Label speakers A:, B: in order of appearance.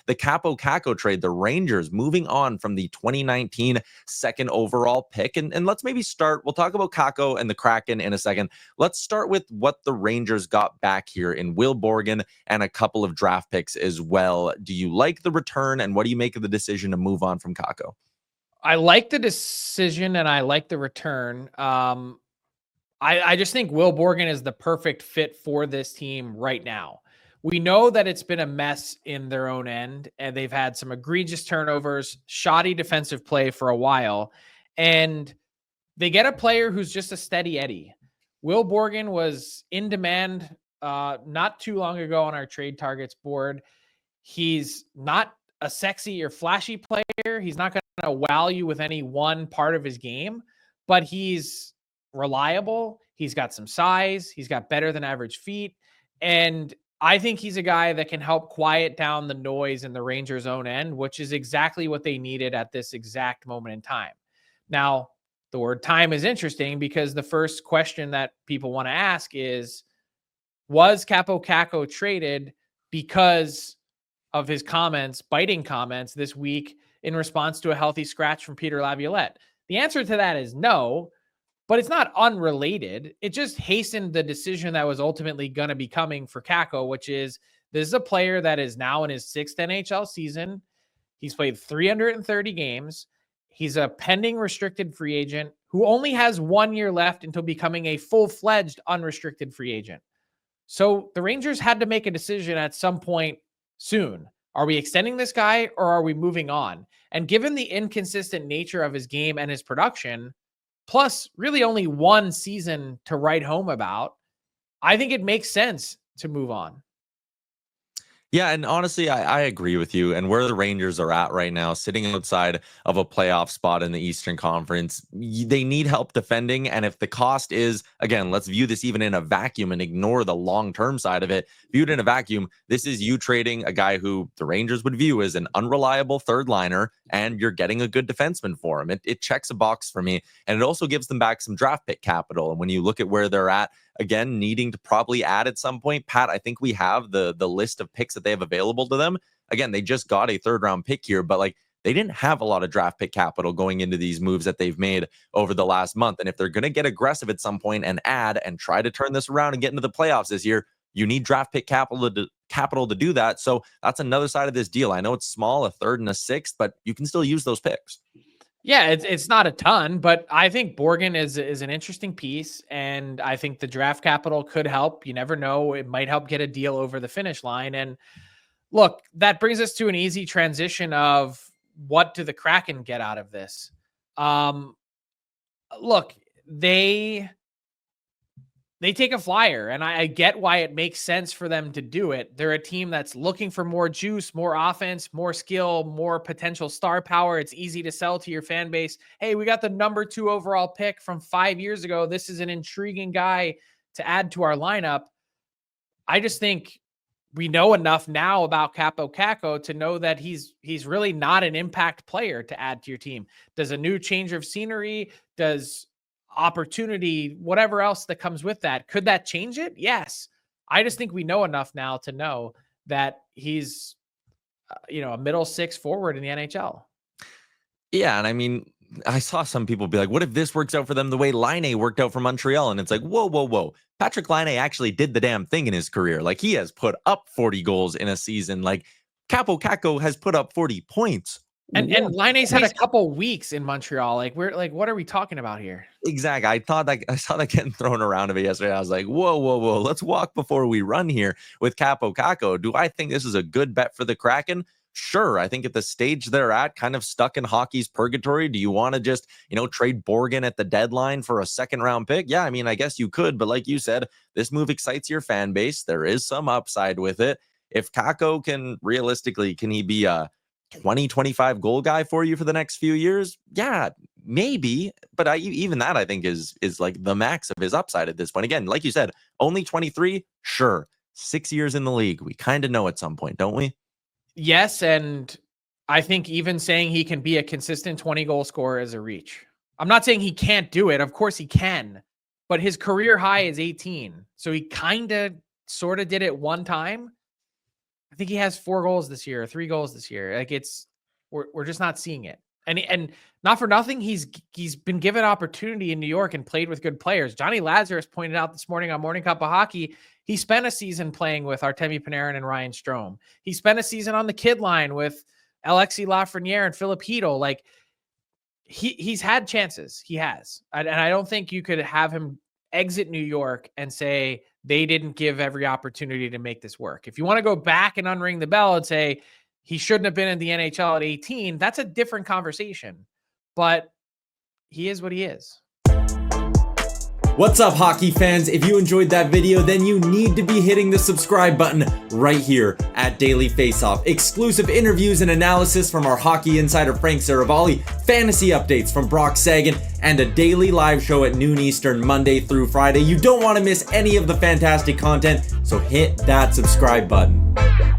A: the Kaapo Kakko trade, the Rangers moving on from the 2019 second overall pick. And let's maybe start, we'll talk about Kakko and the Kraken in a second. Let's start with what the Rangers got back here in Will Borgen and a couple of draft picks as well. Do you like the return, and what do you make of the decision to move on from Kakko?
B: I like the decision and I like the return. I just think Will Borgen is the perfect fit for this team right now. We know that it's been a mess in their own end, and they've had some egregious turnovers, shoddy defensive play for a while, and they get a player who's just a steady Eddie. Will Borgen was in demand not too long ago on our trade targets board. He's not a sexy or flashy player. He's not going to wow you with any one part of his game, but he's reliable. He's got some size. He's got better than average feet. And I think he's a guy that can help quiet down the noise in the Rangers' own end, which is exactly what they needed at this exact moment in time. Now, the word time is interesting because the first question that people want to ask is, was Kaapo Kakko traded because of his comments, biting comments this week in response to a healthy scratch from Peter Laviolette? The answer to that is no, but it's not unrelated. It just hastened the decision that was ultimately going to be coming for Kakko, which is this is a player that is now in his 6th NHL season. He's played 330 games. He's a pending restricted free agent who only has 1 year left until becoming a full-fledged unrestricted free agent. So the Rangers had to make a decision at some point soon. Are we extending this guy or are we moving on? And given the inconsistent nature of his game and his production, plus really only one season to write home about, I think it makes sense to move on.
A: Yeah, and honestly, I agree with you. And where the Rangers are at right now, sitting outside of a playoff spot in the Eastern Conference, they need help defending. And if the cost is, again, let's view this even in a vacuum and ignore the long-term side of it. Viewed in a vacuum, this is you trading a guy who the Rangers would view as an unreliable third liner, and you're getting a good defenseman for him. It checks a box for me. And it also gives them back some draft pick capital. And when you look at where they're at, again, needing to probably add at some point, Pat, I think we have the list of picks that they have available to them. Again, they just got a 3rd round pick here, but like they didn't have a lot of draft pick capital going into these moves that they've made over the last month. And if they're going to get aggressive at some point and add and try to turn this around and get into the playoffs this year, you need draft pick capital to do that. So that's another side of this deal. I know it's small, a 3rd and a 6th, but you can still use those picks.
B: Yeah, it's not a ton, but I think Borgen is an interesting piece, and I think the draft capital could help. You never know. It might help get a deal over the finish line. And look, that brings us to an easy transition of what do the Kraken get out of this? Look, they take a flyer, and I get why it makes sense for them to do it. They're a team that's looking for more juice, more offense, more skill, more potential star power. It's easy to sell to your fan base. Hey, we got the number 2 overall pick from 5 years ago. This is an intriguing guy to add to our lineup. I just think we know enough now about Kaapo Kakko to know that he's really not an impact player to add to your team. Does a new change of scenery, does opportunity, whatever else that comes with that, could that change it? Yes. I just think we know enough now to know that he's a middle 6 forward in the NHL.
A: Yeah, and I mean, I saw some people be like, what if this works out for them the way Laine worked out for Montreal? And it's like, whoa. Patrick Laine actually did the damn thing in his career. Like, he has put up 40 goals in a season. Like, Kaapo Kakko has put up 40 points.
B: And Laine's had a couple weeks in Montreal. Like, what are we talking about here?
A: Exactly. I saw that getting thrown around a bit yesterday. I was like, whoa. Let's walk before we run here with Kaapo Kakko. Do I think this is a good bet for the Kraken? Sure. I think at the stage they're at, kind of stuck in hockey's purgatory, do you want to just, trade Borgen at the deadline for a 2nd round pick? Yeah, I mean, I guess you could, but like you said, this move excites your fan base. There is some upside with it. If Kakko can he be a 20-25 goal guy for you for the next few years? Yeah, maybe. But even that, I think, is like the max of his upside at this point. Again, like you said, only 23. Sure. 6 years in the league. We kind of know at some point, don't we?
B: Yes, and I think even saying he can be a consistent 20-goal scorer is a reach. I'm not saying he can't do it. Of course he can. But his career high is 18. So he sort of did it one time. I think he has 4 goals this year, or 3 goals this year. Like we're just not seeing it. And not for nothing, he's been given opportunity in New York and played with good players. Johnny Lazarus pointed out this morning on Morning Cup of Hockey, he spent a season playing with Artemi Panarin and Ryan Strome. He spent a season on the kid line with Alexis Lafreniere and Philip Hedl. Like he's had chances. He has. And I don't think you could have him exit New York and say they didn't give every opportunity to make this work. If you want to go back and unring the bell and say he shouldn't have been in the NHL at 18, that's a different conversation. But he is what he is.
C: What's up, hockey fans? If you enjoyed that video, then you need to be hitting the subscribe button right here at Daily Faceoff. Exclusive interviews and analysis from our hockey insider Frank Seravalli, fantasy updates from Brock Sagan, and a daily live show at noon Eastern Monday through Friday. You don't want to miss any of the fantastic content, so hit that subscribe button.